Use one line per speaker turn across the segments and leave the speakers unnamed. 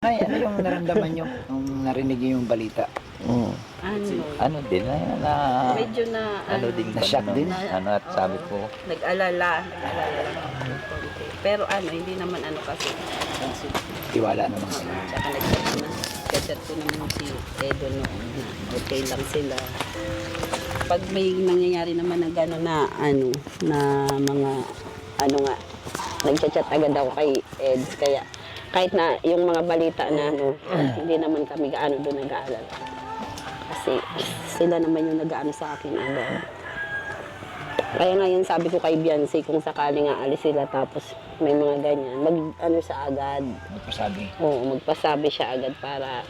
Ay, ano yung naramdaman nyo nung narinig niyo yung balita?
Ano din
Medyo na,
din
Na-shock din?
at sabi ko,
nag-alala lang ako konti. Pero hindi naman kasi.
Tiwala naman kayo.
Tsaka nag-chat ko naman si Edo noon na okay lang sila. Pag may nangyayari naman na gano'n na na mga nag-chat agad ako kay Eds. Kaya kahit na yung mga balita na hindi naman kami gaano doon nag-aalala. Kasi sila naman yung nag-aano sa akin agad. Kaya ngayon sabi ko kay Biancy, kung sakali nga alis sila tapos may mga ganyan, mag-ano siya agad.
Magpasabi.
Oo, magpasabi siya agad para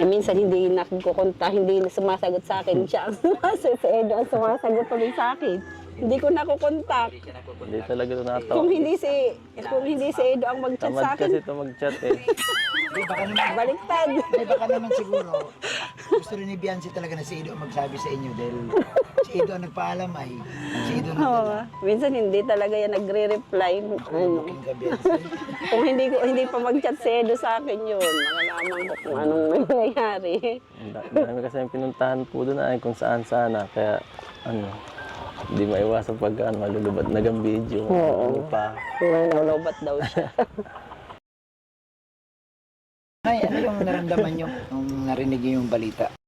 minsan hindi nakukonta, hindi sumasagot sa akin. Siya ang sumasagot, si Edo ang sumasagot ulit sa akin. Hindi ko nakukontak.
Hindi talaga ito natawa.
Kung hindi si Edo ang mag-chat sa
Tamad kasi
akin,
ito mag-chat eh.
Di, baka naman,
baliktad.
di, baka naman siguro, gusto rin ni Biancy talaga na si Ido ang magsabi sa inyo dahil si Ido ang nagpaalam ay si Ido
Oo,
nagdala.
minsan hindi talaga yan nagre-reply.
Booking ka, Biancy.
Kung hindi pa mag-chat si Edo sa akin yun, malalaman ko kung anong nangyayari.
Marami kasi yung pinuntahan po doon ay kung saan sana. Kaya hindi maiwasan pag malulubat na ang video.
Oo.
Pa.
Nalobat daw siya.
Ay, ano yung naramdaman nyo nung narinig niyo yung balita?